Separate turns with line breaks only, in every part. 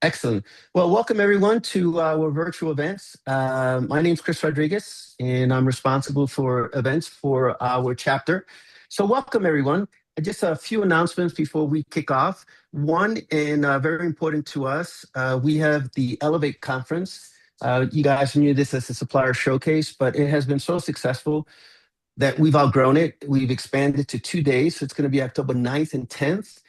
Excellent. Well, welcome everyone to our virtual events. My name is Chris Rodriguez, and I'm responsible for events for our chapter. So, welcome everyone. Just a few announcements before we kick off. One, and very important to us, we have the Elevate conference. You guys knew this as a supplier showcase, but it has been so successful that we've outgrown it. We've expanded to 2 days. So it's going to be October 9th and 10th.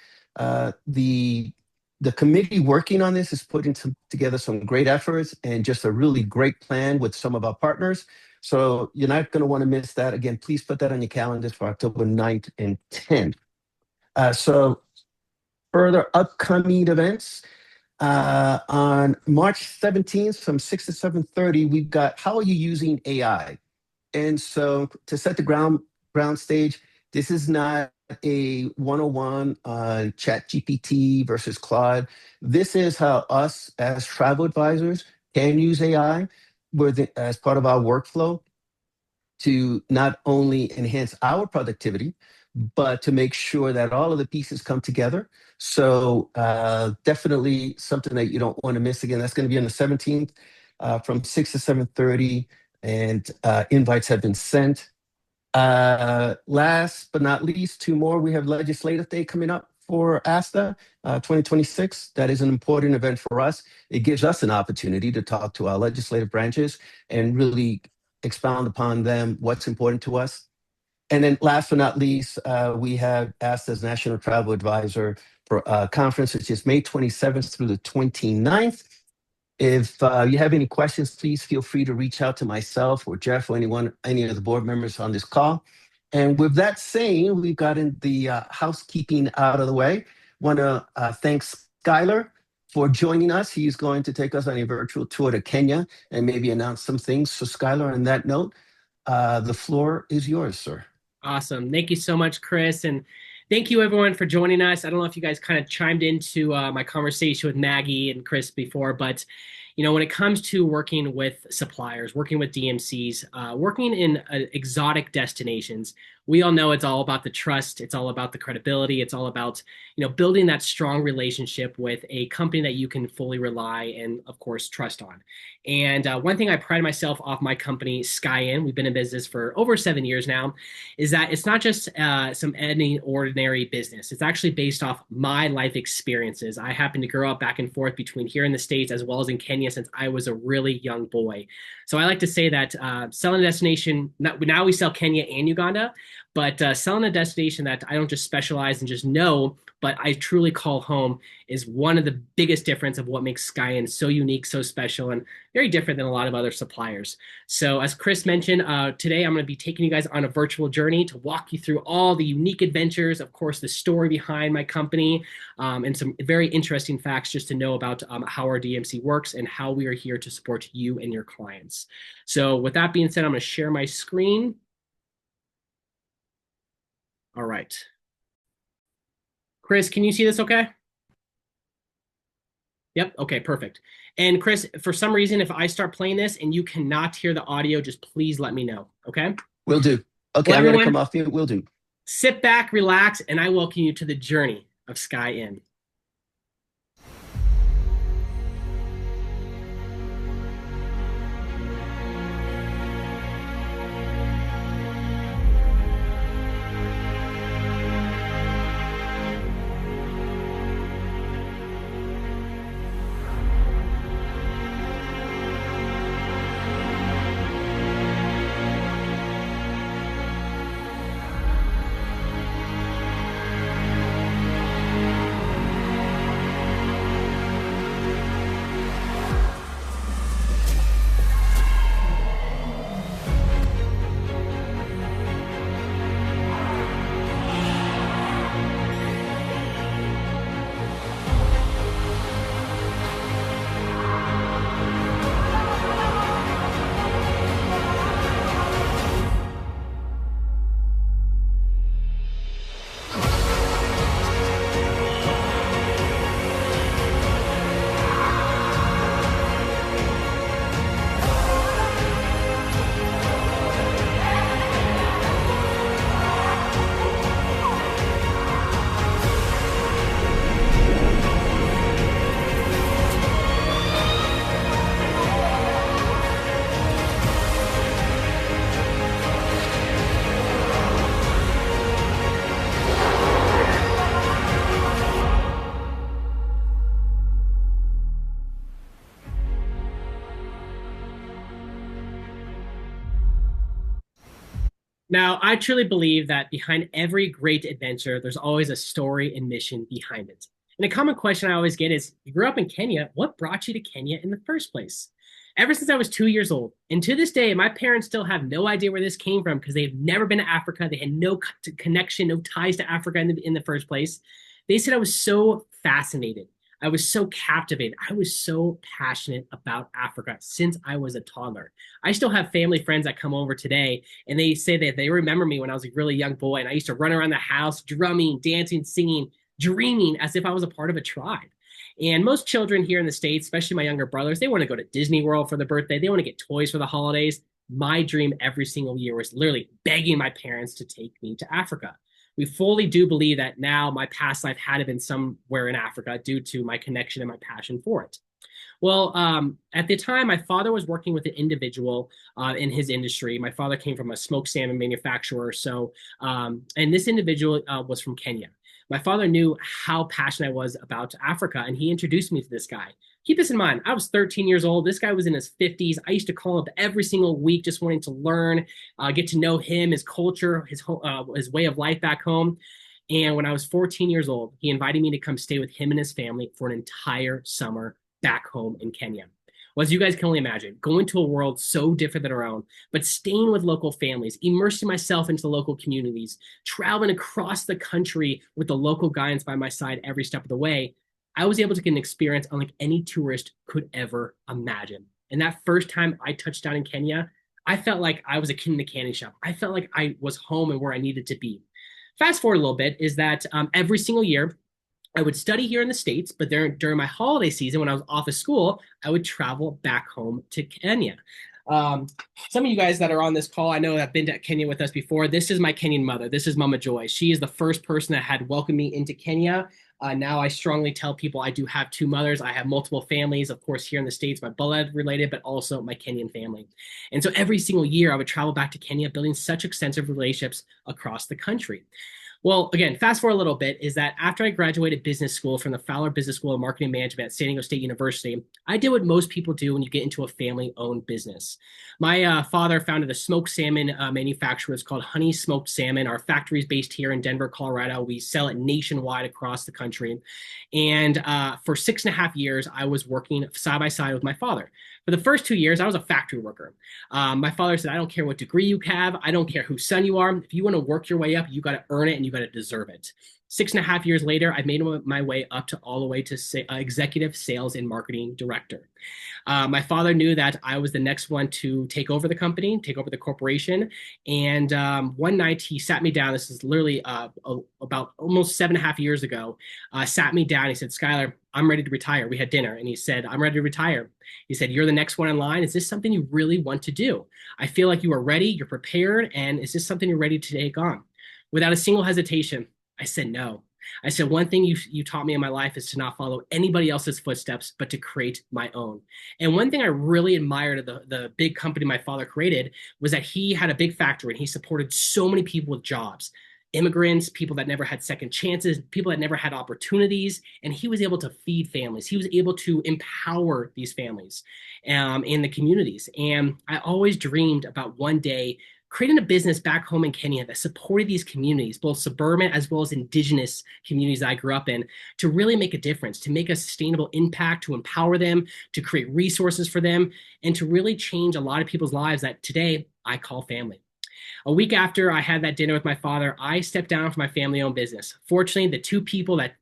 The committee working on this is putting together some great efforts and just a really great plan with some of our partners. So you're not going to want to miss that. Again, please put that on your calendars for October 9th and 10th. So further upcoming events, on March 17th from 6 to 7:30, we've got How Are You Using AI? And so to set the ground stage, this is not a 101 on Chat GPT versus Claude. This is how us as travel advisors can use AI as part of our workflow to not only enhance our productivity, but to make sure that all of the pieces come together. So definitely something that you don't want to miss. Again, that's going to be on the 17th from 6 to 7:30, and invites have been sent. Last but not least, two more. We have Legislative Day coming up for ASTA 2026. That is an important event for us. It gives us an opportunity to talk to our legislative branches and really expound upon them, what's important to us. And then last but not least, we have ASTA's National Travel Advisor for Conference, which is May 27th through the 29th. If you have any questions, please feel free to reach out to myself or Jeff or any of the board members on this call. And with that saying, we've gotten the housekeeping out of the way. Want to thank Skylar for joining us. He's going to take us on a virtual tour to Kenya and maybe announce some things. So Skylar, on that note, the floor is yours, sir.
Awesome. Thank you so much, Chris. And thank you everyone for joining us. I don't know if you guys kind of chimed into my conversation with Maggie and Chris before, but when it comes to working with suppliers, working with DMCs, working in exotic destinations, we all know it's all about the trust. It's all about the credibility. It's all about, building that strong relationship with a company that you can fully rely and, of course, trust on. And one thing I pride myself off my company, SKYIN, we've been in business for over 7 years now, is that it's not just any ordinary business. It's actually based off my life experiences. I happen to grow up back and forth between here in the States as well as in Kenya since I was a really young boy. So I like to say that selling a destination, now we sell Kenya and Uganda, but selling a destination that I don't just specialize and just know, but I truly call home is one of the biggest difference of what makes SKYIN so unique, so special, and very different than a lot of other suppliers. So as Chris mentioned, today I'm going to be taking you guys on a virtual journey to walk you through all the unique adventures, of course, the story behind my company, and some very interesting facts just to know about how our DMC works and how we are here to support you and your clients. So with that being said, I'm going to share my screen. All right. Chris, can you see this okay? Yep. Okay, perfect. And Chris, for some reason, if I start playing this and you cannot hear the audio, just please let me know. Okay?
Will do. Okay,
well,
I'm going to come off mute. Will do.
Sit back, relax, and I welcome you to the journey of SKYIN. Now, I truly believe that behind every great adventure, there's always a story and mission behind it. And a common question I always get is, you grew up in Kenya, what brought you to Kenya in the first place? Ever since I was 2 years old, and to this day, my parents still have no idea where this came from because they've never been to Africa. They had no connection, no ties to Africa in the first place. They said I was so fascinated. I was so captivated. I was so passionate about Africa since I was a toddler. I still have family friends that come over today, and they say that they remember me when I was a really young boy, and I used to run around the house drumming, dancing, singing, dreaming as if I was a part of a tribe. And most children here in the States, especially my younger brothers, they want to go to Disney World for their birthday. They want to get toys for the holidays. My dream every single year was literally begging my parents to take me to Africa. We fully do believe that now my past life had been somewhere in Africa due to my connection and my passion for it. Well, at the time, my father was working with an individual in his industry. My father came from a smoked salmon manufacturer. And this individual was from Kenya. My father knew how passionate I was about Africa, and he introduced me to this guy. Keep this in mind. I was 13 years old. This guy was in his 50s. I used to call him every single week, just wanting to learn, get to know him, his culture, his way of life back home. And when I was 14 years old, he invited me to come stay with him and his family for an entire summer back home in Kenya. Well, as you guys can only imagine, going to a world so different than our own, but staying with local families, immersing myself into the local communities, traveling across the country with the local guidance by my side every step of the way, I was able to get an experience unlike any tourist could ever imagine. And that first time I touched down in Kenya, I felt like I was a kid in a candy shop. I felt like I was home and where I needed to be. Fast forward a little bit is that every single year, I would study here in the States, but during my holiday season, when I was off of school, I would travel back home to Kenya. Um, some of you guys that are on this call, I know have been to Kenya with us before. This is my Kenyan mother. This is Mama Joy. She is the first person that had welcomed me into Kenya. Now I strongly tell people I do have two mothers. I have multiple families, of course, here in the States, my blood related, but also my Kenyan family. And so every single year I would travel back to Kenya, building such extensive relationships across the country. Well, again, fast forward a little bit is that after I graduated business school from the Fowler Business School of Marketing Management at San Diego State University, I did what most people do when you get into a family-owned business. My father founded a smoked salmon manufacturer. It's called Honey Smoked Salmon. Our factory is based here in Denver, Colorado. We sell it nationwide across the country. And for 6.5 years, I was working side by side with my father. For the first 2 years, I was a factory worker. My father said, I don't care what degree you have. I don't care whose son you are. If you want to work your way up, you got to earn it and you got to deserve it. 6.5 years later, I made my way up to all the way to executive sales and marketing director. My father knew that I was the next one to take over the company, take over the corporation. And one night he sat me down. This is literally about almost 7.5 years ago. Sat me down. He said, Skylar, I'm ready to retire. We had dinner and he said, I'm ready to retire. He said, you're the next one in line. Is this something you really want to do? I feel like you are ready, you're prepared, and is this something you're ready to take on? Without a single hesitation, I said no. I said, one thing you taught me in my life is to not follow anybody else's footsteps, but to create my own. And one thing I really admired of the big company my father created was that he had a big factory and he supported so many people with jobs. Immigrants, people that never had second chances, people that never had opportunities, and he was able to feed families. He was able to empower these families in the communities. And I always dreamed about one day creating a business back home in Kenya that supported these communities, both suburban as well as indigenous communities that I grew up in, to really make a difference, to make a sustainable impact, to empower them, to create resources for them, and to really change a lot of people's lives that today I call family. A week after I had that dinner with my father, I stepped down from my family-owned business. Fortunately, the two people that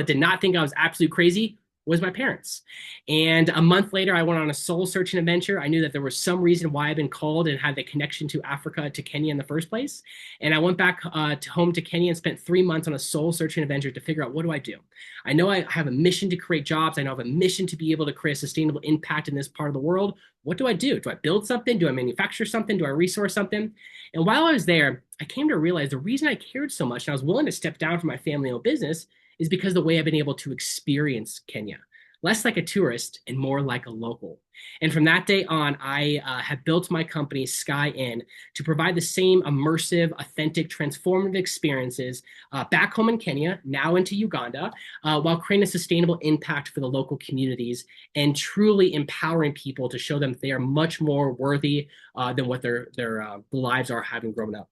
did not think I was absolutely crazy was my parents. And a month later, I went on a soul searching adventure. I knew that there was some reason why I'd been called and had the connection to Africa, to Kenya in the first place. And I went back home to Kenya and spent 3 months on a soul searching adventure to figure out, what do I do? I know I have a mission to create jobs. I know I have a mission to be able to create a sustainable impact in this part of the world. What do I do? Do I build something? Do I manufacture something? Do I resource something? And while I was there, I came to realize the reason I cared so much and I was willing to step down from my family-owned business is because of the way I've been able to experience Kenya. less like a tourist and more like a local. And from that day on, I have built my company, SKYIN, to provide the same immersive, authentic, transformative experiences back home in Kenya, now into Uganda, while creating a sustainable impact for the local communities and truly empowering people to show them they are much more worthy than what their lives are having grown up.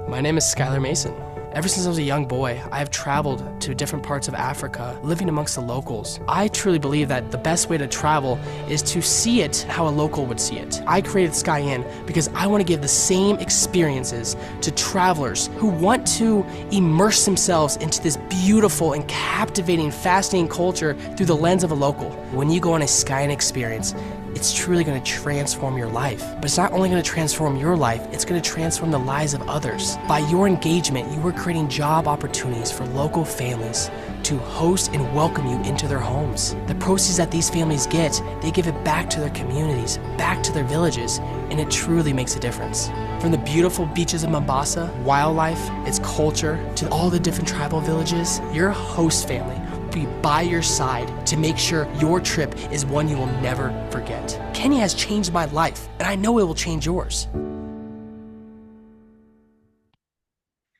My name is Skylar Mason. Ever since I was a young boy, I have traveled to different parts of Africa, living amongst the locals. I truly believe that the best way to travel is to see it how a local would see it. I created SKYIN because I want to give the same experiences to travelers who want to immerse themselves into this beautiful and captivating, fascinating culture through the lens of a local. When you go on a SKYIN experience, it's truly going to transform your life. But it's not only going to transform your life, it's going to transform the lives of others. By your engagement, you are creating job opportunities for local families to host and welcome you into their homes. The proceeds that these families get, they give it back to their communities, back to their villages, and it truly makes a difference. From the beautiful beaches of Mombasa, wildlife, its culture, to all the different tribal villages, your host family be by your side to make sure your trip is one you will never forget. Kenya has changed my life, and I know it will change yours.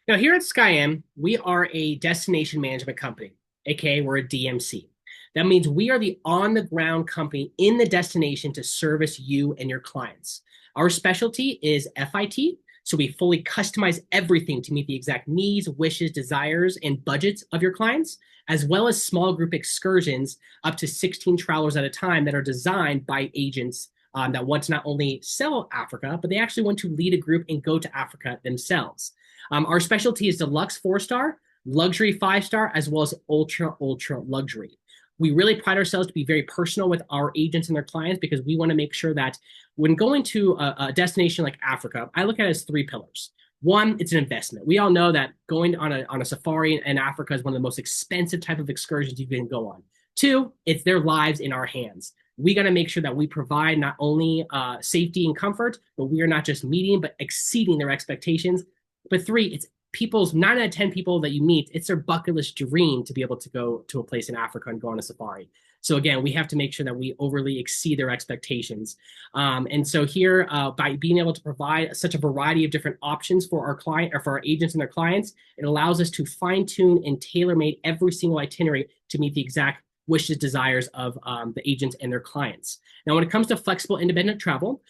Now, here at SKYIN, we are a destination management company, aka we're a DMC. That means we are the on-the-ground company in the destination to service you and your clients. Our specialty is FIT, so we fully customize everything to meet the exact needs, wishes, desires, and budgets of your clients, as well as small group excursions up to 16 travelers at a time that are designed by agents that want to not only sell Africa, but they actually want to lead a group and go to Africa themselves. Our specialty is deluxe 4-star, luxury 5-star, as well as ultra, ultra luxury. We really pride ourselves to be very personal with our agents and their clients because we want to make sure that when going to a destination like Africa, I look at it as 3 pillars. One, it's an investment. We all know that going on a safari in Africa is one of the most expensive type of excursions you can go on. 2, it's their lives in our hands. We got to make sure that we provide not only safety and comfort, but we are not just meeting, but exceeding their expectations. But 3, it's people's 9 out of 10 people that you meet, it's their bucket list dream to be able to go to a place in Africa and go on a safari. So again, we have to make sure that we overly exceed their expectations. And so here, by being able to provide such a variety of different options for our client or for our agents and their clients, it allows us to fine tune and tailor-made every single itinerary to meet the exact wishes, desires of the agents and their clients. Now, when it comes to flexible independent travel,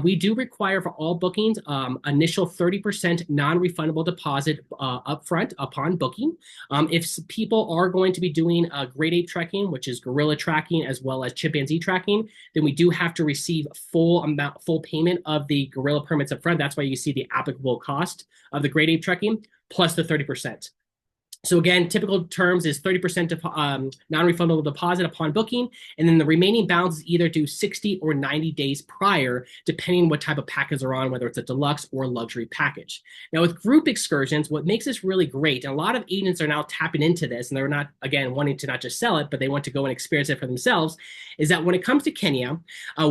we do require for all bookings initial 30% non-refundable deposit upfront upon booking. If people are going to be doing grade 8 trekking, which is gorilla tracking as well as chimpanzee tracking, then we do have to receive full payment of the gorilla permits upfront. That's why you see the applicable cost of the grade 8 trekking plus the 30%. So again, typical terms is 30% non-refundable deposit upon booking, and then the remaining balance is either due 60 or 90 days prior, depending what type of package they're on, whether it's a deluxe or luxury package. Now with group excursions, what makes this really great, and a lot of agents are now tapping into this, and they're not, again, wanting to not just sell it, but they want to go and experience it for themselves, is that when it comes to Kenya,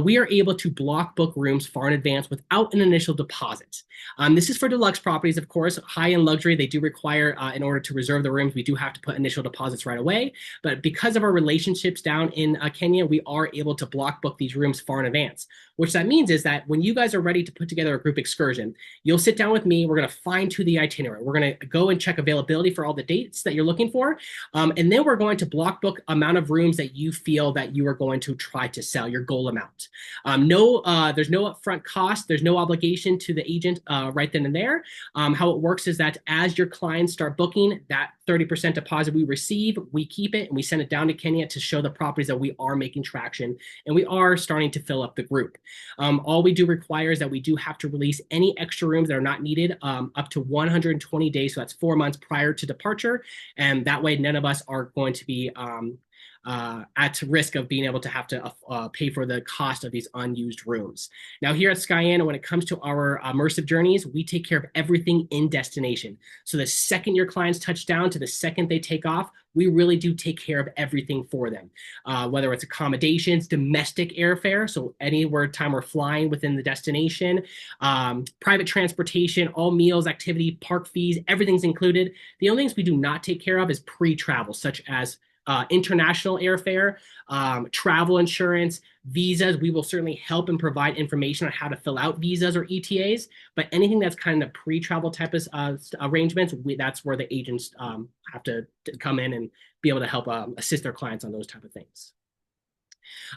we are able to block book rooms far in advance without an initial deposit. This is for deluxe properties, of course. High-end luxury, they do require, in order to reserve the rooms, we do have to put initial deposits right away. But because of our relationships down in Kenya, we are able to block book these rooms far in advance. Which that means is that when you guys are ready to put together a group excursion, you'll sit down with me. We're going to fine tune the itinerary. We're going to go and check availability for all the dates that you're looking for. And then we're going to block book amount of rooms that you feel that you are going to try to sell, your goal amount. There's no upfront cost. There's no obligation to the agent right then and there. How it works is that as your clients start booking, that 30% deposit we receive, we keep it and we send it down to Kenya to show the properties that we are making traction and we are starting to fill up the group. All we do require is that we do have to release any extra rooms that are not needed up to 120 days. So that's 4 months prior to departure. And that way, none of us are going to be at risk of being able to have to pay for the cost of these unused rooms. Now here at SKYIN, when it comes to our immersive journeys, we take care of everything in destination. So the second your clients touch down to the second they take off, we really do take care of everything for them, whether it's accommodations, domestic airfare, so anywhere time we're flying within the destination, private transportation, all meals, activity, park fees, everything's included. The only things we do not take care of is pre-travel, such as international airfare, travel insurance, visas. We will certainly help and provide information on how to fill out visas or ETAs, but anything that's kind of pre-travel type of arrangements, that's where the agents have to come in and be able to help assist their clients on those type of things.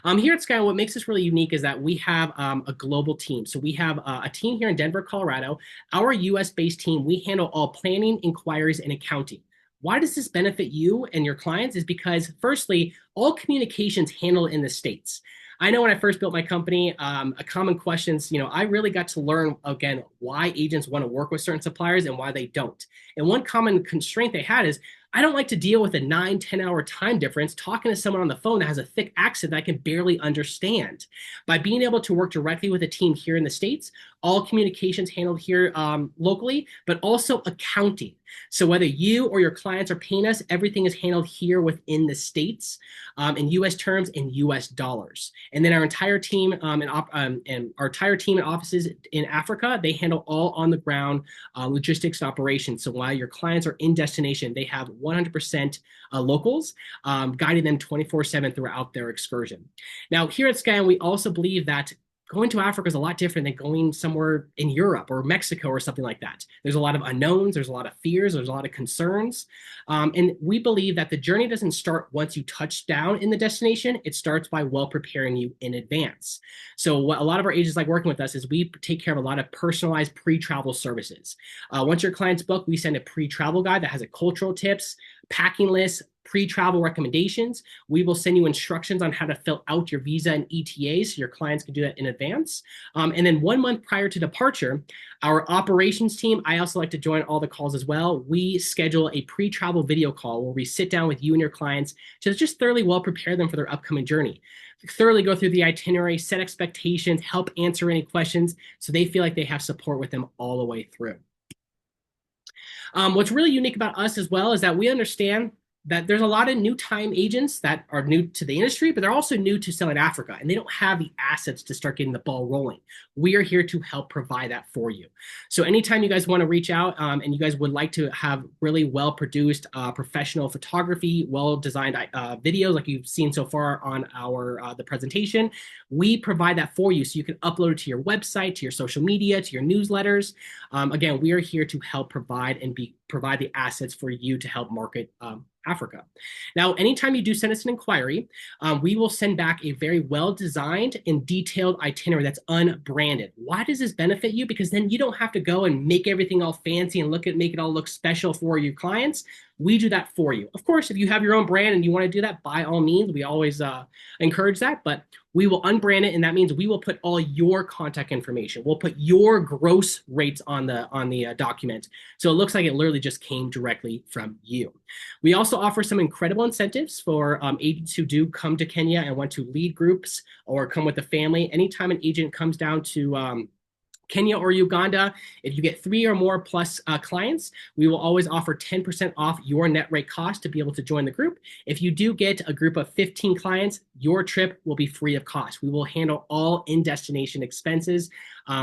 Here at SKYIN, what makes us really unique is that we have a global team. So we have a team here in Denver, Colorado. Our US-based team, we handle all planning, inquiries, and accounting. Why does this benefit you and your clients? Is because, firstly, all communications handled in the States. I know when I first built my company, a common question is, I really got to learn, again, why agents want to work with certain suppliers and why they don't. And one common constraint they had is, I don't like to deal with a 9-10 hour time difference talking to someone on the phone that has a thick accent that I can barely understand. By being able to work directly with a team here in the States, all communications handled here locally, but also accounting. So whether you or your clients are paying us, everything is handled here within the States in US terms and US dollars. And then our entire team and our entire team and offices in Africa, they handle all on the ground logistics and operations. So while your clients are in destination, they have 100% locals guiding them 24/7 throughout their excursion. Now here at SKYIN, we also believe that going to Africa is a lot different than going somewhere in Europe or Mexico or something like that. There's a lot of unknowns, there's a lot of fears, there's a lot of concerns. And we believe that the journey doesn't start once you touch down in the destination, it starts by well preparing you in advance. So what a lot of our agents like working with us is we take care of a lot of personalized pre-travel services. Once your clients book, we send a pre-travel guide that has a cultural tips, packing list, pre-travel recommendations. We will send you instructions on how to fill out your visa and ETAs so your clients can do that in advance. And then 1 month prior to departure, our operations team, I also like to join all the calls as well. We schedule a pre-travel video call where we sit down with you and your clients to just thoroughly well prepare them for their upcoming journey. Thoroughly go through the itinerary, set expectations, help answer any questions so they feel like they have support with them all the way through. What's really unique about us as well is that we understand that there's a lot of new time agents that are new to the industry, but they're also new to selling Africa, and they don't have the assets to start getting the ball rolling. We are here to help provide that for you. So anytime you guys want to reach out and you guys would like to have really well-produced professional photography, well-designed videos like you've seen so far on our the presentation, we provide that for you so you can upload it to your website, to your social media, to your newsletters. Again, we are here to help provide and provide the assets for you to help market Africa. Now, anytime you do send us an inquiry, we will send back a very well-designed and detailed itinerary that's unbranded. Why does this benefit you? Because then you don't have to go and make everything all fancy and make it all look special for your clients. We do that for you. Of course, if you have your own brand and you want to do that, by all means, we always encourage that, but we will unbrand it, and that means we will put all your contact information. We'll put your gross rates on the document, so it looks like it literally just came directly from you. We also offer some incredible incentives for agents who do come to Kenya and want to lead groups or come with a family. Anytime an agent comes down to Kenya or Uganda, if you get 3 or more plus clients, we will always offer 10% off your net rate cost to be able to join the group. If you do get a group of 15 clients, your trip will be free of cost. We will handle all in-destination expenses.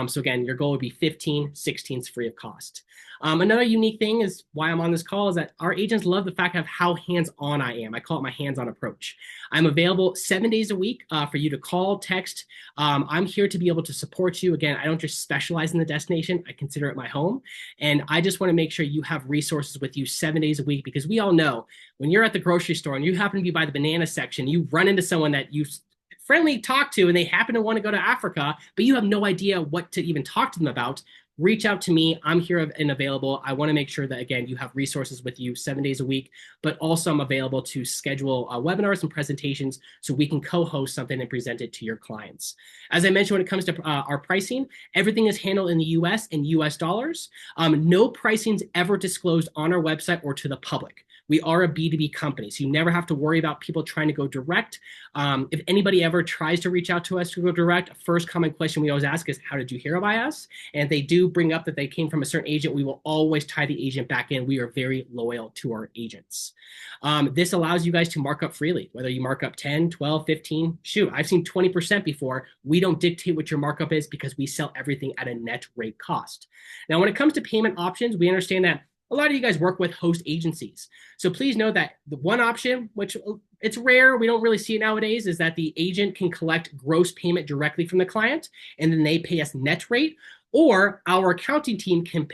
So again, your goal would be 15, 16 is free of cost. Another unique thing is why I'm on this call is that our agents love the fact of how hands-on I am. I call it my hands-on approach. I'm available 7 days a week for you to call, text. I'm here to be able to support you. Again, I don't just specialize in the destination. I consider it my home. And I just want to make sure you have resources with you 7 days a week, because we all know when you're at the grocery store and you happen to be by the banana section, you run into someone that you friendly talk to and they happen to want to go to Africa, but you have no idea what to even talk to them about. Reach out to me. I'm here and available. I want to make sure that, again, you have resources with you 7 days a week, but also I'm available to schedule webinars and presentations so we can co-host something and present it to your clients. As I mentioned, when it comes to our pricing, everything is handled in the US and US dollars. No pricing is ever disclosed on our website or to the public. We are a B2B company, so you never have to worry about people trying to go direct. If anybody ever tries to reach out to us to go direct, a first common question we always ask is, how did you hear about us? And if they do bring up that they came from a certain agent, we will always tie the agent back in. We are very loyal to our agents. This allows you guys to mark up freely, whether you mark up 10, 12, 15, shoot, I've seen 20% before. We don't dictate what your markup is because we sell everything at a net rate cost. Now, when it comes to payment options, we understand that a lot of you guys work with host agencies. So please know that the one option, which it's rare, we don't really see it nowadays, is that the agent can collect gross payment directly from the client, and then they pay us net rate, or our accounting team can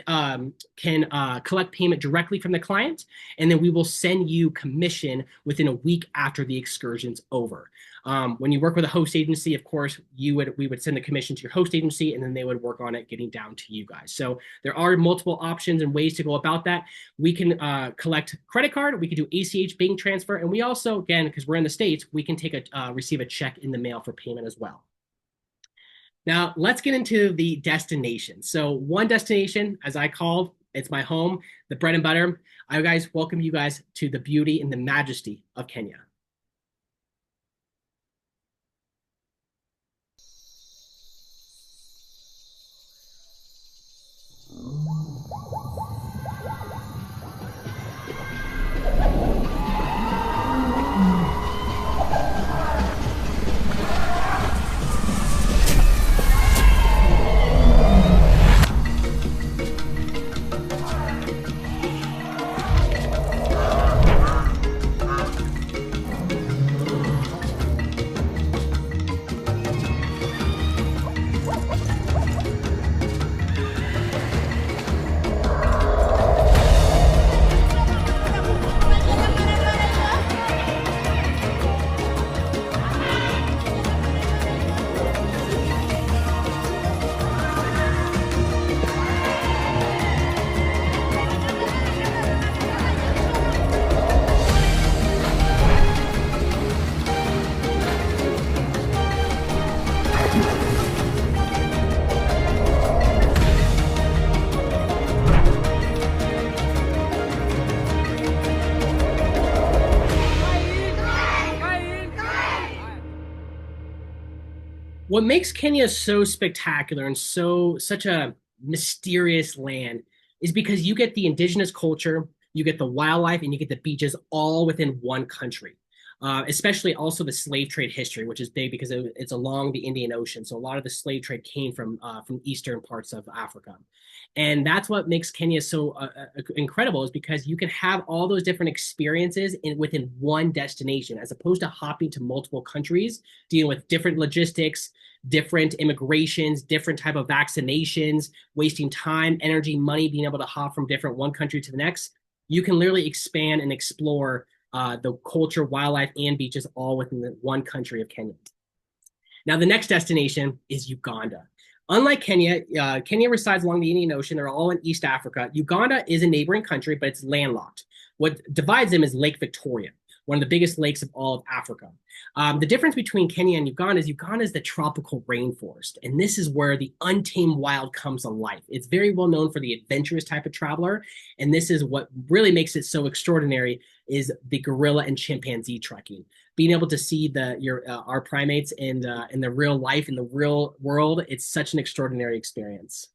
collect payment directly from the client, and then we will send you commission within a week after the excursion's over. When you work with a host agency, of course, we would send the commission to your host agency, and then they would work on it getting down to you guys. So there are multiple options and ways to go about that. We can collect credit card, we can do ACH bank transfer, and we also, again, because we're in the States, we can receive a check in the mail for payment as well. Now, let's get into the destination. So one destination, as I called, it's my home, the bread and butter. I guys welcome you guys to the beauty and the majesty of Kenya. What makes Kenya so spectacular and such a mysterious land is because you get the indigenous culture, you get the wildlife, and you get the beaches all within one country. Especially also the slave trade history, which is big because it's along the Indian Ocean. So a lot of the slave trade came from eastern parts of Africa. And that's what makes Kenya so incredible, is because you can have all those different experiences within one destination, as opposed to hopping to multiple countries, dealing with different logistics, different immigrations, different type of vaccinations, wasting time, energy, money, being able to hop from one country to the next. You can literally expand and explore the culture, wildlife, and beaches all within the one country of Kenya. Now, the next destination is Uganda. Unlike Kenya, Kenya resides along the Indian Ocean. They're all in East Africa. Uganda is a neighboring country, but it's landlocked. What divides them is Lake Victoria, one of the biggest lakes of all of Africa. The difference between Kenya and Uganda is the tropical rainforest, and this is where the untamed wild comes to life. It's very well known for the adventurous type of traveler, and this is what really makes it so extraordinary, is the gorilla and chimpanzee trekking. Being able to see our primates in the real life, in the real world, it's such an extraordinary experience.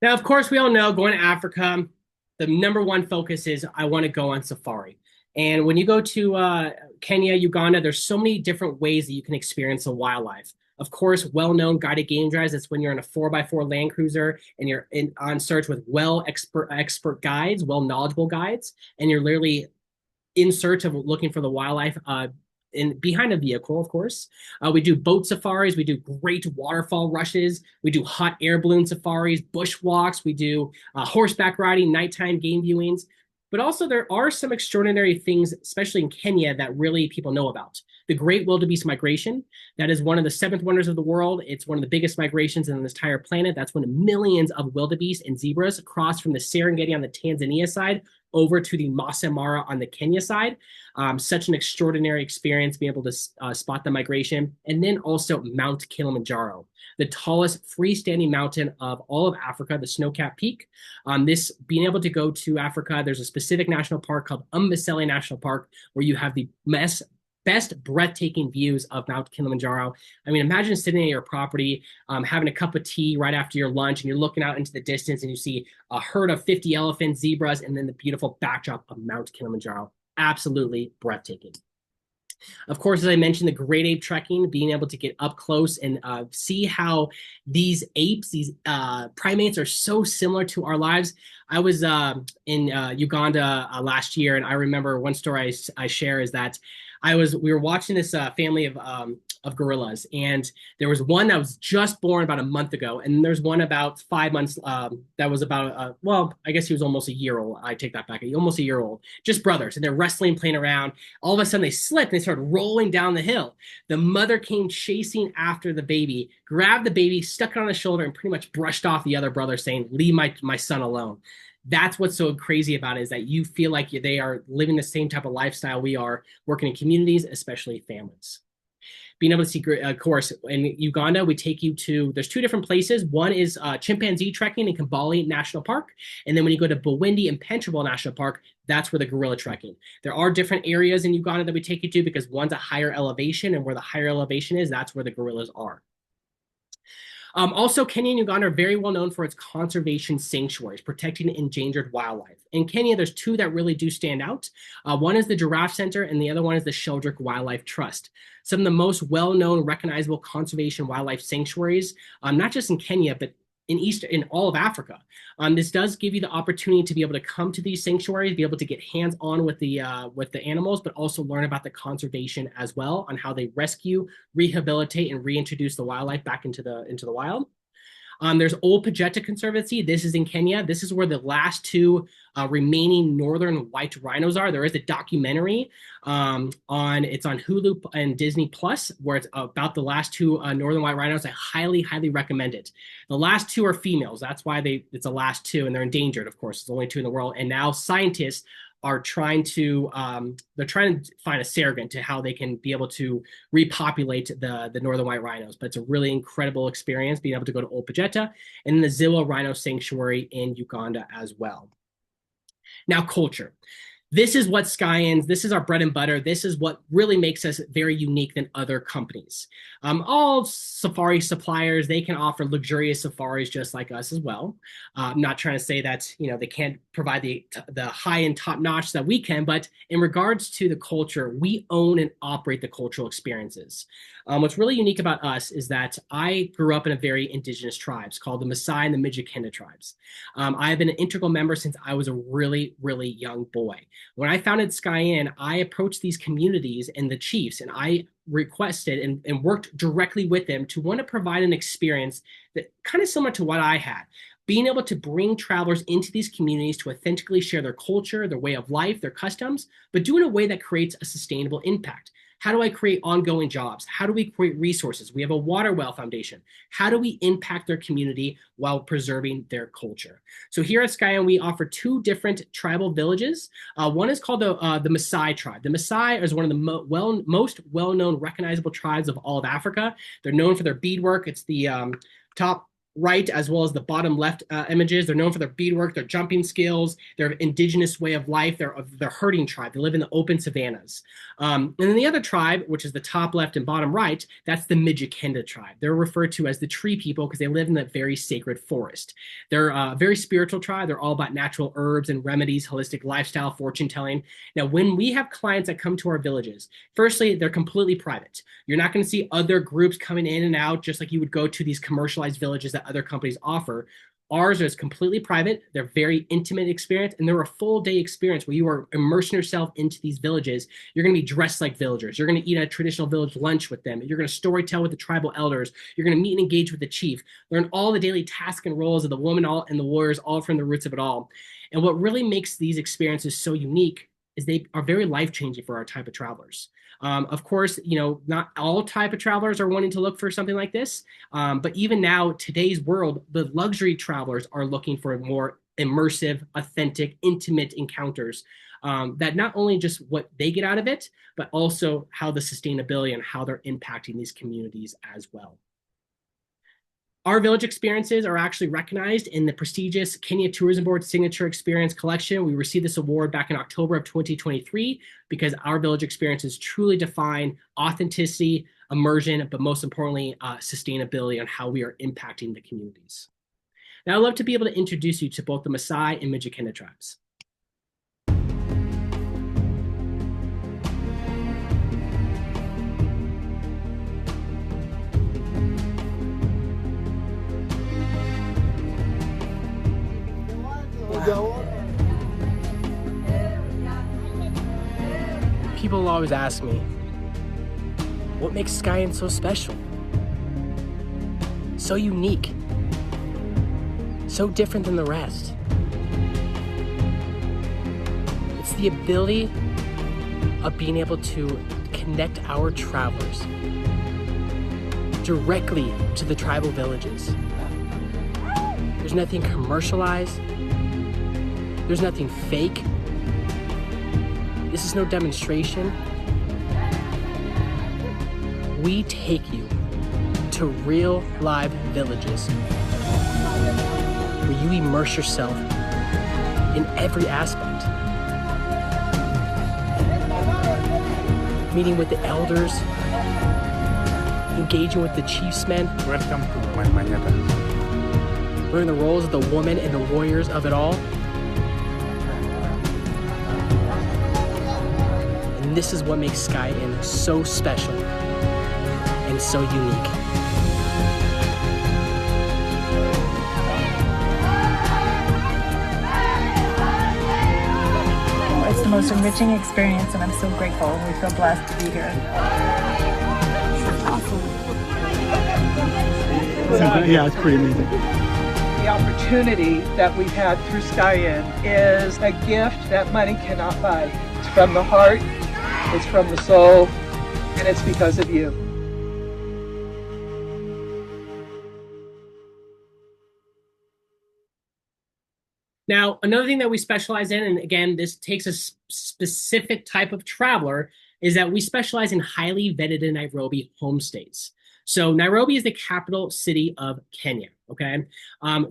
Now, of course, we all know going to Africa, the number one focus is I want to go on safari. And when you go to Kenya, Uganda, there's so many different ways that you can experience the wildlife. Of course, well-known guided game drives. That's when you're in a 4x4 Land Cruiser and you're on search with expert guides, knowledgeable guides, and you're literally in search of looking for the wildlife behind a vehicle, of course. We do boat safaris. We do great waterfall rushes. We do hot air balloon safaris, bushwalks. We do horseback riding, nighttime game viewings. But also there are some extraordinary things, especially in Kenya, that really people know about. The Great Wildebeest Migration. That is one of the 7th wonders of the world. It's one of the biggest migrations in this entire planet. That's when millions of wildebeest and zebras cross from the Serengeti on the Tanzania side over to the Masai Mara on the Kenya side. Such an extraordinary experience being able to spot the migration. And then also Mount Kilimanjaro, the tallest freestanding mountain of all of Africa, the snow-capped peak. This being able to go to Africa, there's a specific national park called Amboseli National Park where you have the best breathtaking views of Mount Kilimanjaro. I mean, imagine sitting at your property, having a cup of tea right after your lunch, and you're looking out into the distance and you see a herd of 50 elephants, zebras, and then the beautiful backdrop of Mount Kilimanjaro. Absolutely breathtaking. Of course, as I mentioned, the great ape trekking, being able to get up close and see how these apes, these primates are so similar to our lives. I was in Uganda last year, and I remember one story I share is that we were watching this family of gorillas, and there was one that was just born about a month ago, and there's one about 5 months that was about well, I guess he was almost a year old. I take that back, almost a year old. Just brothers, and they're wrestling, playing around. All of a sudden, they slipped and they started rolling down the hill. The mother came chasing after the baby, grabbed the baby, stuck it on his shoulder, and pretty much brushed off the other brother, saying, "Leave my son alone." That's what's so crazy about it, is that you feel like they are living the same type of lifestyle we are, working in communities, especially families. Being able to see, of course, in Uganda, we take you to, there's 2 different places. One is chimpanzee trekking in Kambale National Park. And then when you go to Bwindi and Pentrable National Park, that's where the gorilla trekking. There are different areas in Uganda that we take you to because one's a higher elevation, and where the higher elevation is, that's where the gorillas are. Also, Kenya and Uganda are very well known for its conservation sanctuaries, protecting endangered wildlife. In Kenya, there's 2 that really do stand out. One is the Giraffe Center, and the other one is the Sheldrick Wildlife Trust. Some of the most well-known, recognizable conservation wildlife sanctuaries, not just in Kenya, but in all of Africa. This does give you the opportunity to be able to come to these sanctuaries, be able to get hands-on with the animals, but also learn about the conservation as well, on how they rescue, rehabilitate, and reintroduce the wildlife back into the wild. There's Old Pajeta Conservancy. This is in Kenya. This is where the last 2 remaining northern white rhinos are. There is a documentary it's on Hulu and Disney Plus, where it's about the last 2 northern white rhinos. I highly recommend it. The last 2 are females. That's why it's the last 2, and they're endangered, of course. There's only 2 in the world. And now scientists are trying to find a surrogate to how they can be able to repopulate the northern white rhinos. But it's a really incredible experience being able to go to Old Pajeta and the Zilla Rhino Sanctuary in Uganda as well. Now, culture. This is what SKYIN's, this is our bread and butter. This is what really makes us very unique than other companies. All safari suppliers, they can offer luxurious safaris just like us as well. I'm not trying to say that, they can't provide the high-end top-notch that we can, but in regards to the culture, we own and operate the cultural experiences. What's really unique about us is that I grew up in a very indigenous tribes called the Maasai and the Mijikenda tribes. I've been an integral member since I was a really young boy. When I founded SKYIN, I approached these communities and the chiefs, and I requested and worked directly with them to want to provide an experience that kind of similar to what I had. Being able to bring travelers into these communities to authentically share their culture, their way of life, their customs, but do it in a way that creates a sustainable impact. How do I create ongoing jobs? How do we create resources? We have a water well foundation. How do we impact their community while preserving their culture? So here at SKYIN, we offer 2 different tribal villages. One is called the Maasai tribe. The Maasai is one of the most well-known, recognizable tribes of all of Africa. They're known for their beadwork. It's the top right as well as the bottom left images. They're known for their beadwork, their jumping skills, their indigenous way of life. They're herding tribe. They live in the open savannas. And then the other tribe, which is the top left and bottom right, that's the Mijikenda tribe. They're referred to as the tree people because they live in that very sacred forest. They're a very spiritual tribe. They're all about natural herbs and remedies, holistic lifestyle, fortune telling. Now, when we have clients that come to our villages, firstly, they're completely private. You're not going to see other groups coming in and out just like you would go to these commercialized villages that other companies offer. Ours is completely private. They're very intimate experience, and they're a full day experience where you are immersing yourself into these villages. You're going to be dressed like villagers. You're going to eat a traditional village lunch with them. You're going to storytell with the tribal elders. You're going to meet and engage with the chief. Learn all the daily tasks and roles of the woman all and the warriors, all from the roots of it all. And what really makes these experiences so unique is they are very life-changing for our type of travelers. Of course, not all type of travelers are wanting to look for something like this. But even now, today's world, the luxury travelers are looking for more immersive, authentic, intimate encounters that not only just what they get out of it, but also how the sustainability and how they're impacting these communities as well. Our village experiences are actually recognized in the prestigious Kenya Tourism Board Signature Experience Collection. We received this award back in October of 2023 because our village experiences truly define authenticity, immersion, but most importantly, sustainability on how we are impacting the communities. Now, I'd love to be able to introduce you to both the Maasai and Mijikenda tribes.
People always ask me, what makes SKYIN so special? So unique? So different than the rest? It's the ability of being able to connect our travelers directly to the tribal villages. There's nothing commercialized. There's nothing fake. This is no demonstration. We take you to real live villages where you immerse yourself in every aspect. Meeting with the elders, engaging with the chiefsmen.
Welcome to my Manyata.
Learning the roles of the woman and the warriors of it all. And this is what makes SKYIN so special and so unique.
It's the most enriching experience, and I'm so grateful. We feel blessed to be here.
Yeah, it's pretty amazing.
The opportunity that we've had through SKYIN is a gift that money cannot buy. It's from the heart, it's from the soul, and it's because of you.
Now, another thing that we specialize in, and again, this takes a specific type of traveler, is that we specialize in highly vetted in Nairobi homestays. So Nairobi is the capital city of Kenya, okay?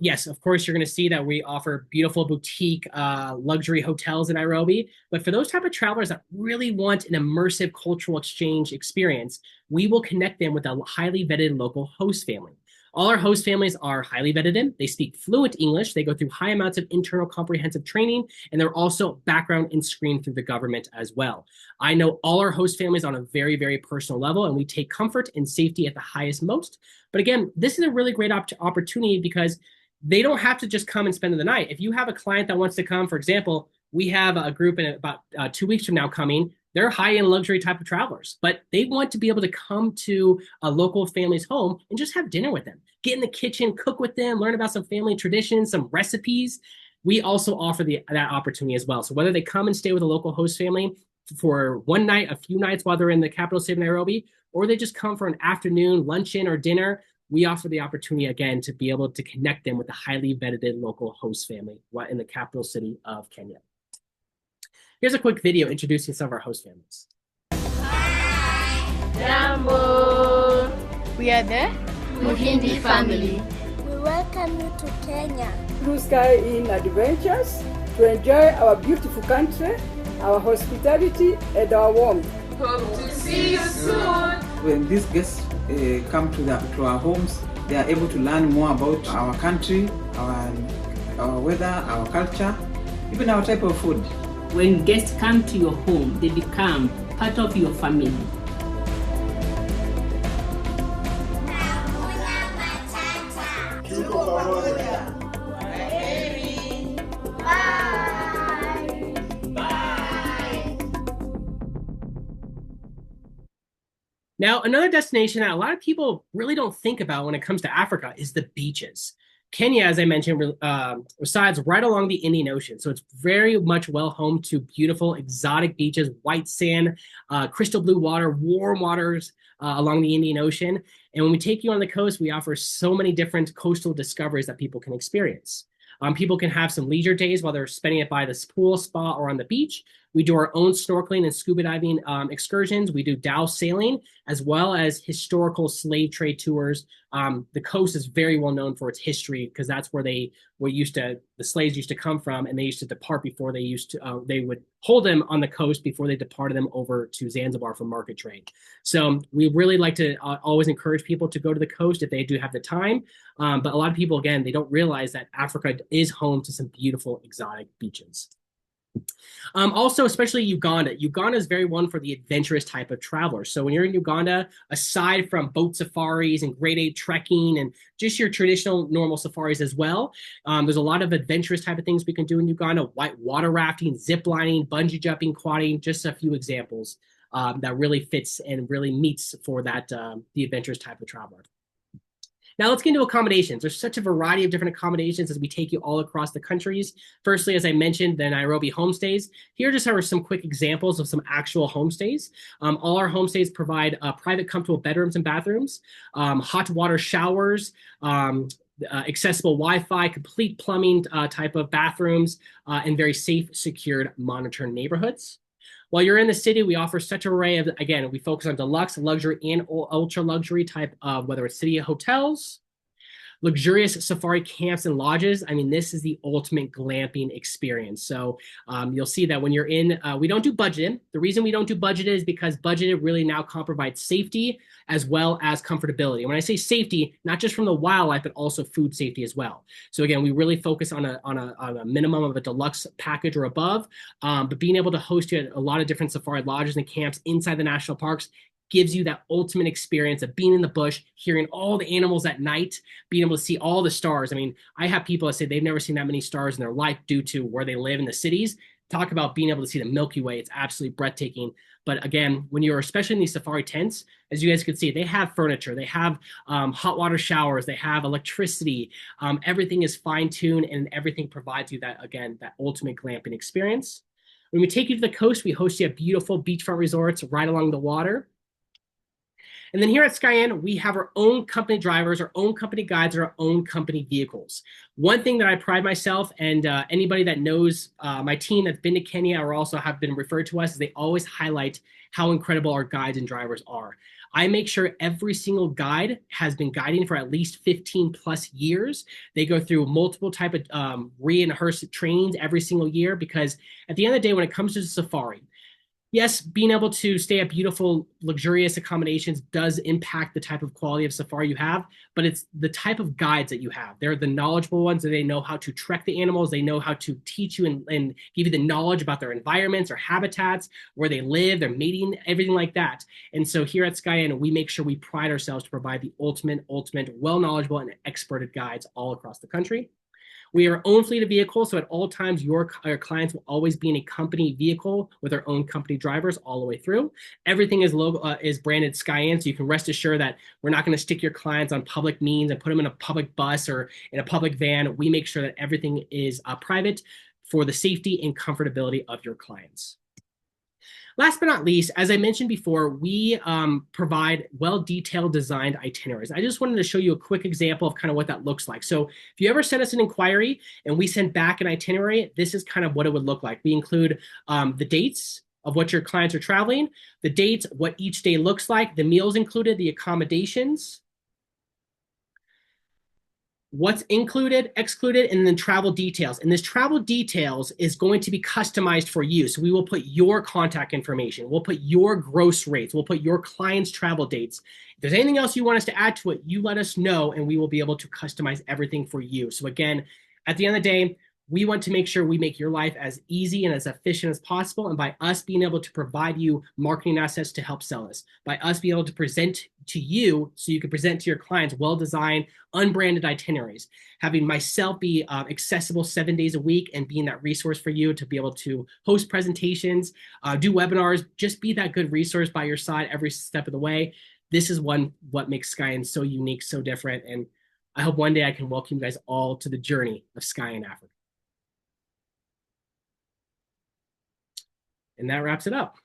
Yes, of course, you're gonna see that we offer beautiful boutique luxury hotels in Nairobi, but for those type of travelers that really want an immersive cultural exchange experience, we will connect them with a highly vetted local host family. All our host families are highly vetted in. They speak fluent English. They go through high amounts of internal comprehensive training, and they're also background and screened through the government as well. I know all our host families on a very, very personal level, and we take comfort and safety at the highest most. But again, this is a really great opportunity because they don't have to just come and spend the night. If you have a client that wants to come, for example, we have a group in about 2 weeks from now coming. They're high-end luxury type of travelers, but they want to be able to come to a local family's home and just have dinner with them, get in the kitchen, cook with them, learn about some family traditions, some recipes. We also offer that opportunity as well. So whether they come and stay with a local host family for one night, a few nights while they're in the capital city of Nairobi, or they just come for an afternoon, luncheon, or dinner, we offer the opportunity, again, to be able to connect them with a highly vetted local host family in the capital city of Kenya. Here's a quick video introducing some of our host families.
Jambo!
We are the
Muhindi family.
We welcome
to Kenya.
Through SKYIN Adventures to enjoy our beautiful country, our hospitality, and our warmth.
Hope to see you soon.
When these guests come to our homes, they are able to learn more about our country, our weather, our culture, even our type of food.
When guests come to your home, they become part of your family.
Now, another destination that a lot of people really don't think about when it comes to Africa is the beaches. Kenya, as I mentioned, resides right along the Indian Ocean. So it's very much well home to beautiful, exotic beaches, white sand, crystal blue water, warm waters along the Indian Ocean. And when we take you on the coast, we offer so many different coastal discoveries that people can experience. People can have some leisure days while they're spending it by the pool, spa, or on the beach. We do our own snorkeling and scuba diving excursions. We do dhow sailing, as well as historical slave trade tours. The coast is very well known for its history because that's where the slaves used to come from, and they used to depart before they would hold them on the coast before they departed them over to Zanzibar for market trade. So we really like to always encourage people to go to the coast if they do have the time. But a lot of people, again, they don't realize that Africa is home to some beautiful exotic beaches. Also, especially Uganda. Uganda is very one for the adventurous type of traveler. So when you're in Uganda, aside from boat safaris and grade 8 trekking and just your traditional normal safaris as well, there's a lot of adventurous type of things we can do in Uganda: white water rafting, zip lining, bungee jumping, quadding, just a few examples that really fits and really meets for that the adventurous type of traveler. Now let's get into accommodations. There's such a variety of different accommodations as we take you all across the countries. Firstly, as I mentioned, the Nairobi homestays. Here just are some quick examples of some actual homestays. All our homestays provide private, comfortable bedrooms and bathrooms, hot water showers, accessible Wi-Fi, complete plumbing type of bathrooms, and very safe, secured, monitored neighborhoods. While you're in the city, we offer such an array of, again, we focus on deluxe, luxury, and ultra luxury type of, whether it's city hotels, luxurious safari camps and lodges. I mean, this is the ultimate glamping experience. So you'll see that when you're in, we don't do budgeted. The reason we don't do budgeted is because budgeted really now provides safety as well as comfortability. When I say safety, not just from the wildlife, but also food safety as well. So again, we really focus on a minimum of a deluxe package or above, but being able to host you at a lot of different safari lodges and camps inside the national parks gives you that ultimate experience of being in the bush, hearing all the animals at night, being able to see all the stars. I mean, I have people that say they've never seen that many stars in their life due to where they live in the cities. Talk about being able to see the Milky Way. It's absolutely breathtaking. But again, when you're especially in these safari tents, as you guys can see, they have furniture, they have hot water showers, they have electricity. Everything is fine-tuned and everything provides you that, again, that ultimate glamping experience. When we take you to the coast, we host you at beautiful beachfront resorts right along the water. And then here at SKYIN, we have our own company drivers, our own company guides, and our own company vehicles. One thing that I pride myself and anybody that knows my team that's been to Kenya or also have been referred to us is they always highlight how incredible our guides and drivers are. I make sure every single guide has been guiding for at least 15 plus years. They go through multiple type of re-rehearsed trainings every single year because at the end of the day, when it comes to safari, yes, being able to stay at beautiful, luxurious accommodations does impact the type of quality of safari you have, but it's the type of guides that you have. They're the knowledgeable ones, that they know how to trek the animals. They know how to teach you and give you the knowledge about their environments or habitats, where they live, their mating, everything like that. And so here at SKYIN, we make sure we pride ourselves to provide the ultimate, well-knowledgeable and experted guides all across the country. We are our own fleet of vehicles, so at all times, your clients will always be in a company vehicle with our own company drivers all the way through. Everything is branded SKYIN, so you can rest assured that we're not going to stick your clients on public means and put them in a public bus or in a public van. We make sure that everything is private for the safety and comfortability of your clients. Last but not least, as I mentioned before, we provide well-detailed designed itineraries. I just wanted to show you a quick example of kind of what that looks like. So if you ever send us an inquiry and we send back an itinerary, this is kind of what it would look like. We include the dates of what your clients are traveling, the dates, what each day looks like, the meals included, the accommodations, what's included, excluded, and then travel details. And this travel details is going to be customized for you. So we will put your contact information. We'll put your gross rates. We'll put your client's travel dates. If there's anything else you want us to add to it, you let us know and we will be able to customize everything for you. So again, at the end of the day, we want to make sure we make your life as easy and as efficient as possible. And by us being able to provide you marketing assets to help sell us, by us being able to present to you so you can present to your clients well-designed, unbranded itineraries, having myself be accessible 7 days a week and being that resource for you to be able to host presentations, do webinars, just be that good resource by your side every step of the way. This is what makes SKYIN so unique, so different. And I hope one day I can welcome you guys all to the journey of SKYIN Africa. And that wraps it up.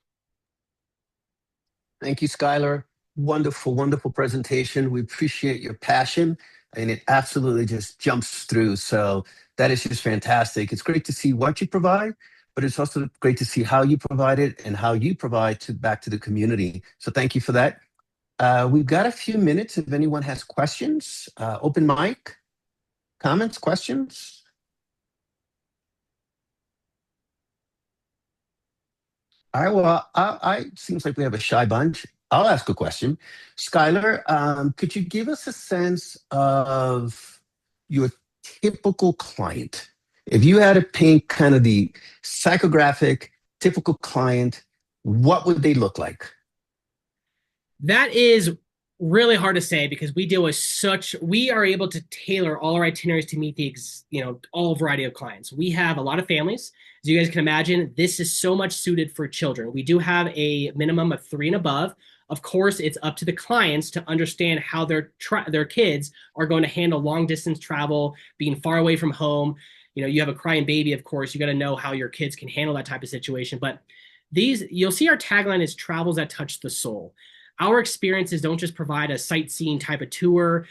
Thank you, Skylar. Wonderful, wonderful presentation. We appreciate your passion, and it absolutely just jumps through. So that is just fantastic. It's great to see what you provide, but it's also great to see how you provide it and how you provide back to the community. So thank you for that. We've got a few minutes if anyone has questions. Open mic, comments, questions. All right, well, I seems like we have a shy bunch. I'll ask a question. Skylar, could you give us a sense of your typical client? If you had to paint kind of the psychographic typical client, what would they look like?
That is really hard to say because we deal with we are able to tailor all our itineraries to meet the, all variety of clients. We have a lot of families. As you guys can imagine, this is so much suited for children. We do have a minimum of 3 and above. Of course, it's up to the clients to understand how their kids are going to handle long distance travel, being far away from home. You have a crying baby, of course, you got to know how your kids can handle that type of situation. But you'll see our tagline is travels that touch the soul. Our experiences don't just provide a sightseeing type of tour.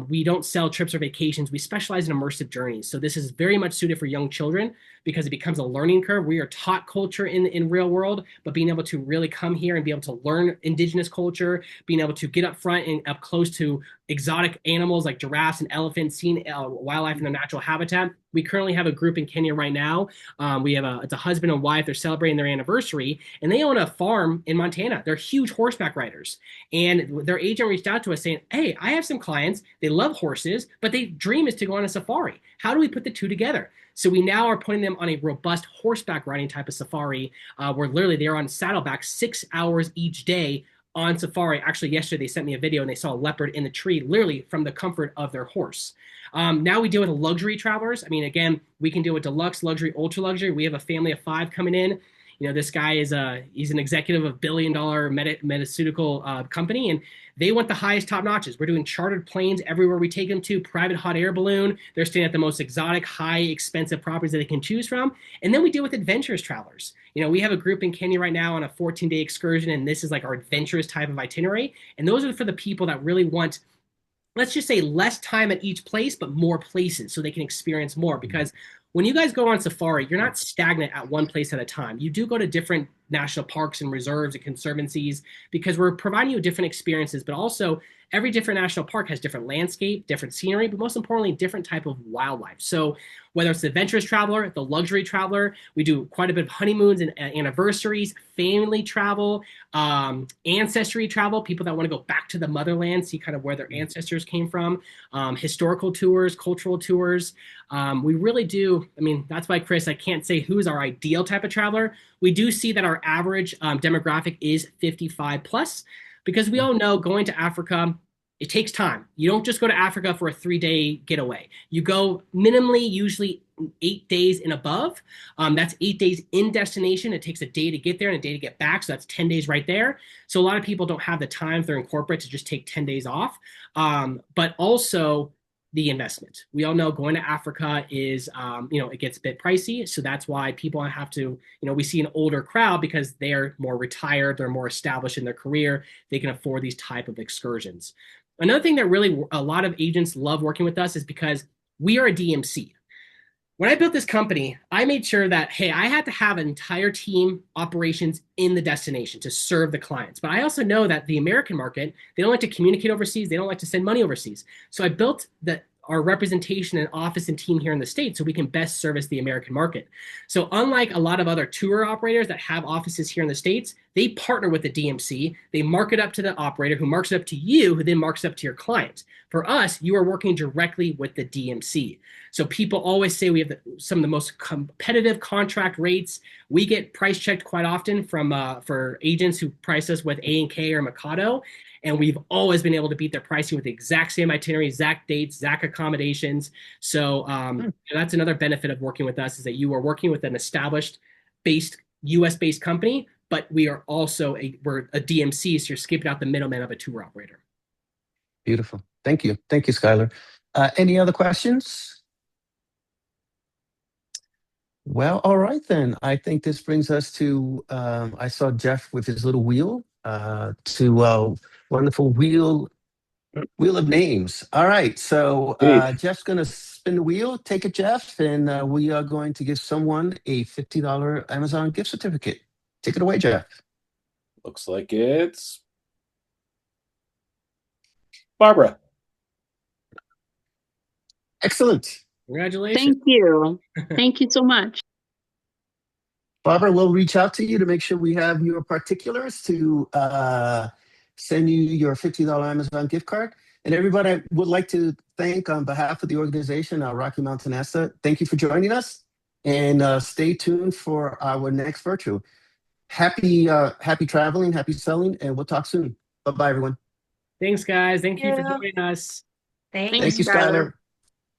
We don't sell trips or vacations. We specialize in immersive journeys. So this is very much suited for young children because it becomes a learning curve. We are taught culture in real world, but being able to really come here and be able to learn indigenous culture, being able to get up front and up close to exotic animals like giraffes and elephants, seeing wildlife in their natural habitat. We currently have a group in Kenya right now. It's a husband and wife. They're celebrating their anniversary, and they own a farm in Montana. They're huge horseback riders. And their agent reached out to us saying, hey, I have some clients. They love horses, but their dream is to go on a safari. How do we put the two together? So we now are putting them on a robust horseback riding type of safari where literally they're on saddleback 6 hours each day on safari. Actually, yesterday they sent me a video and they saw a leopard in the tree, literally from the comfort of their horse. Now we deal with luxury travelers. I mean, again, we can deal with deluxe, luxury, ultra luxury. We have a family of 5 coming in. This guy he's an executive of $1 billion medicine company, and they want the highest top notches. We're doing chartered planes everywhere we take them to, private hot air balloon. They're staying at the most exotic, high, expensive properties that they can choose from. And then we deal with adventurous travelers. We have a group in Kenya right now on a 14-day excursion, and this is like our adventurous type of itinerary. And those are for the people that really want, let's just say, less time at each place, but more places so they can experience more. Because when you guys go on safari, you're not stagnant at one place at a time. You do go to different national parks and reserves and conservancies because we're providing you different experiences, but also every different national park has different landscape, different scenery, but most importantly, different type of wildlife. So whether it's the adventurous traveler, the luxury traveler, we do quite a bit of honeymoons and anniversaries, family travel, ancestry travel, people that want to go back to the motherland, see kind of where their ancestors came from, historical tours, cultural tours. We really do. I mean, that's why, Chris, I can't say who's our ideal type of traveler. We do see that our average demographic is 55 plus. Because we all know going to Africa, it takes time. You don't just go to Africa for a 3-day getaway. You go minimally, usually 8 days and above. That's 8 days in destination. It takes a day to get there and a day to get back. So that's 10 days right there. So a lot of people don't have the time if they're in corporate to just take 10 days off. But also the investment. We all know going to Africa is, it gets a bit pricey. So that's why people have to, we see an older crowd because they're more retired, they're more established in their career. They can afford these type of excursions. Another thing that really a lot of agents love working with us is because we are a DMC. When I built this company, I made sure that, hey, I had to have an entire team operations in the destination to serve the clients. But I also know that the American market, they don't like to communicate overseas. They don't like to send money overseas. So I built our representation and office and team here in the States so we can best service the American market. So unlike a lot of other tour operators that have offices here in the States, they partner with the DMC. They mark it up to the operator who marks it up to you, who then marks it up to your client. For us, you are working directly with the DMC. So people always say we have some of the most competitive contract rates. We get price checked quite often from for agents who price us with A&K or Mikado. And we've always been able to beat their pricing with the exact same itinerary, exact dates, exact accommodations. So that's another benefit of working with us is that you are working with an established US-based company, but we are also we're a DMC, so you're skipping out the middleman of a tour operator.
Beautiful. Thank you. Thank you, Skylar. Any other questions? Well, all right then. I think this brings us to, I saw Jeff with his little wheel, to wonderful wheel of names. All right, so Jeff's going to spin the wheel. Take it, Jeff, and we are going to give someone a $50 Amazon gift certificate. Take it away, Jeff.
Looks like it's Barbara.
Excellent.
Congratulations.
Thank you. Thank you so much.
Barbara, we'll reach out to you to make sure we have your particulars to send you your $50 Amazon gift card. And everybody, I would like to thank on behalf of the organization, Rocky Mountain Asset. Thank you for joining us, and stay tuned for our next virtual. Happy traveling, happy selling, and we'll talk soon. Bye-bye, everyone.
Thanks, guys. Thank you for joining us.
Thank you, Skylar.